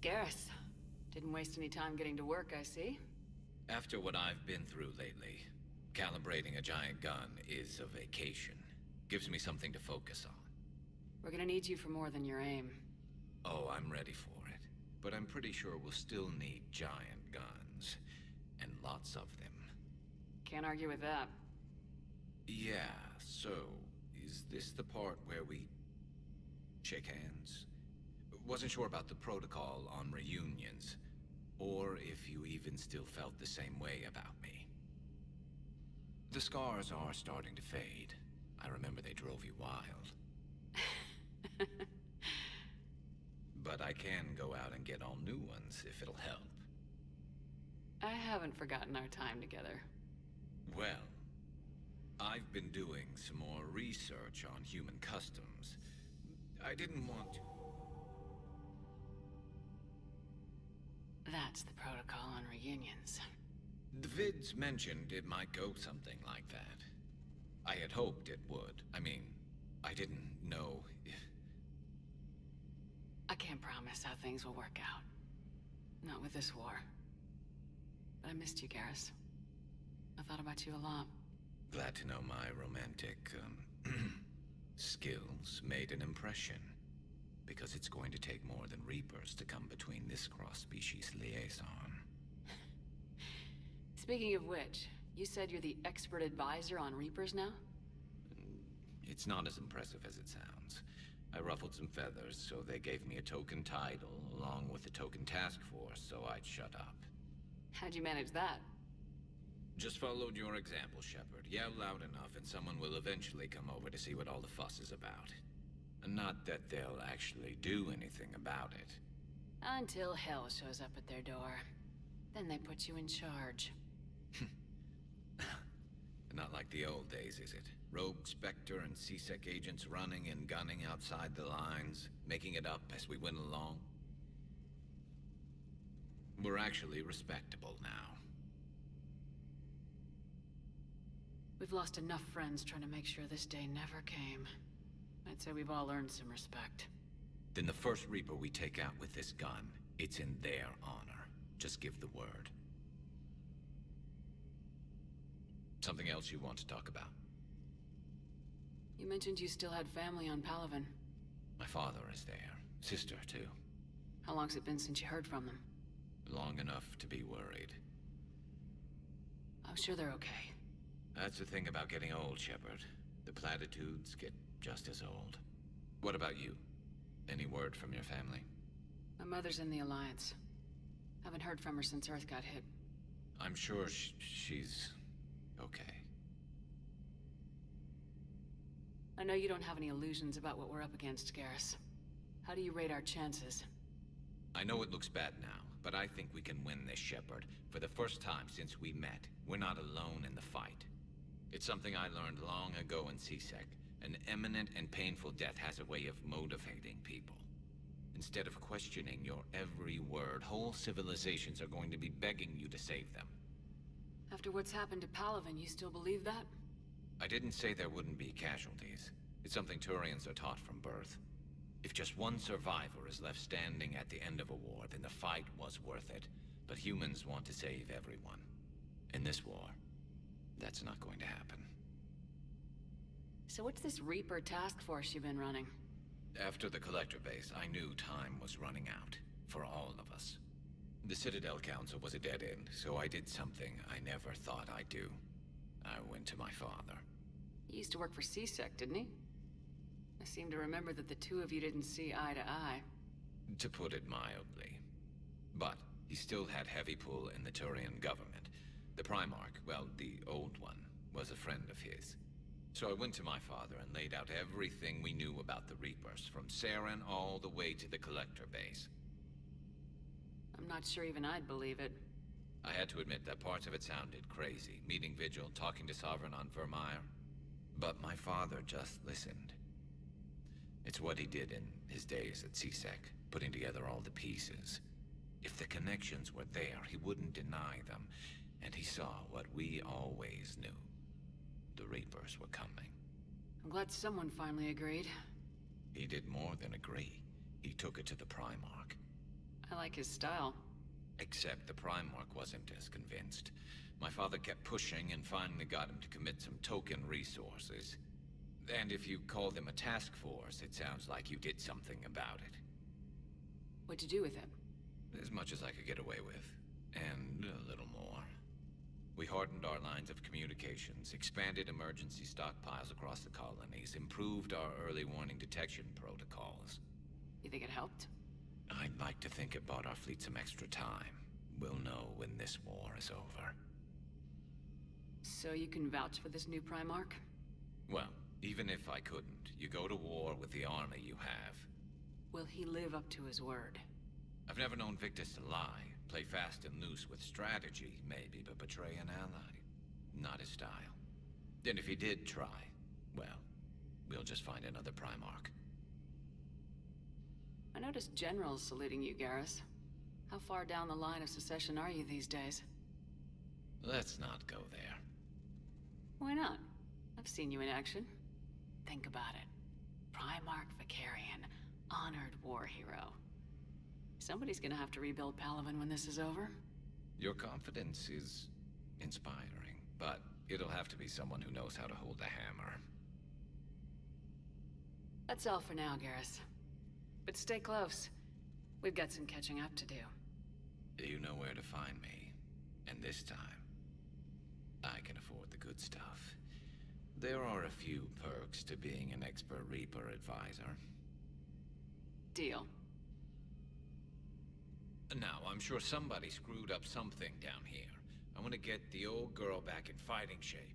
Garrus. Didn't waste any time getting to work, I see. After what I've been through lately, calibrating a giant gun is a vacation. Gives me something to focus on. We're gonna need you for more than your aim. Oh, I'm ready for it. But I'm pretty sure we'll still need giant guns. And lots of them. Can't argue with that. Yeah, so, is this the part where we shake hands? Wasn't sure about the protocol on reunions, or if you even still felt the same way about me. The scars are starting to fade. I remember they drove you wild. But I can go out and get all new ones if it'll help. I haven't forgotten our time together. Well, I've been doing some more research on human customs. I didn't want to... That's the protocol on reunions. The vids mentioned it might go something like that. I had hoped it would. I mean, I didn't know if... I can't promise how things will work out. Not with this war. But I missed you, Garrus. I thought about you a lot. Glad to know my romantic, skills made an impression. Because it's going to take more than Reapers to come between this cross-species liaison. Speaking of which, you said you're the expert advisor on Reapers now? It's not as impressive as it sounds. I ruffled some feathers, so they gave me a token title, along with a token task force, so I'd shut up. How'd you manage that? Just followed your example, Shepard. Yell loud enough and someone will eventually come over to see what all the fuss is about. Not that they'll actually do anything about it. Until hell shows up at their door. Then they put you in charge. Not like the old days, is it? Rogue Spectre and C-Sec agents running and gunning outside the lines, making it up as we went along. We're actually respectable now. We've lost enough friends trying to make sure this day never came. I'd say we've all earned some respect. Then the first Reaper we take out with this gun, it's in their honor. Just give the word. Something else you want to talk about? You mentioned you still had family on Palaven. My father is there. Sister, too. How long's it been since you heard from them? Long enough to be worried. I'm sure they're okay. That's the thing about getting old, Shepard. The platitudes get just as old. What about you? Any word from your family? My mother's in the Alliance. Haven't heard from her since Earth got hit. I'm sure she's... okay. I know you don't have any illusions about what we're up against, Garrus. How do you rate our chances? I know it looks bad now, but I think we can win this, Shepard. For the first time since we met, we're not alone in the fight. It's something I learned long ago in C-Sec. An imminent and painful death has a way of motivating people. Instead of questioning your every word, whole civilizations are going to be begging you to save them. After what's happened to Palaven, you still believe that? I didn't say there wouldn't be casualties. It's something Turians are taught from birth. If just one survivor is left standing at the end of a war, then the fight was worth it. But humans want to save everyone. In this war, that's not going to happen. So what's this Reaper task force you've been running? After the Collector base, I knew time was running out. For all of us. The Citadel Council was a dead end, so I did something I never thought I'd do. I went to my father. He used to work for C-Sec, didn't he? I seem to remember that the two of you didn't see eye to eye. To put it mildly. But he still had heavy pull in the Turian government. The Primarch, well, the old one, was a friend of his. So I went to my father and laid out everything we knew about the Reapers, from Saren all the way to the Collector base. I'm not sure even I'd believe it. I had to admit that parts of it sounded crazy, meeting Vigil, talking to Sovereign on Vermeer. But my father just listened. It's what he did in his days at C-Sec, putting together all the pieces. If the connections were there, he wouldn't deny them, and he saw what we always knew. The Reapers were coming. I'm glad someone finally agreed. He did more than agree. He took it to the Primarch. I like his style. Except the Primarch wasn't as convinced. My father kept pushing and finally got him to commit some token resources. And if you call them a task force, it sounds like you did something about it. What'd you do with him? As much as I could get away with. And a little more. We hardened our lines of communications, expanded emergency stockpiles across the colonies, improved our early warning detection protocols. You think it helped? I'd like to think it bought our fleet some extra time. We'll know when this war is over. So you can vouch for this new Primarch? Well, even if I couldn't, you go to war with the army you have. Will he live up to his word? I've never known Victus to lie. Play fast and loose with strategy, maybe, but betray an ally. Not his style. And if he did try, well, we'll just find another Primarch. I noticed generals saluting you, Garrus. How far down the line of succession are you these days? Let's not go there. Why not? I've seen you in action. Think about it. Primarch Vicarian, honored war hero. Somebody's gonna have to rebuild Palaven when this is over. Your confidence is inspiring, but it'll have to be someone who knows how to hold a hammer. That's all for now, Garrus. But stay close. We've got some catching up to do. You know where to find me. And this time, I can afford the good stuff. There are a few perks to being an expert Reaper advisor. Deal. Now, I'm sure somebody screwed up something down here. I want to get the old girl back in fighting shape.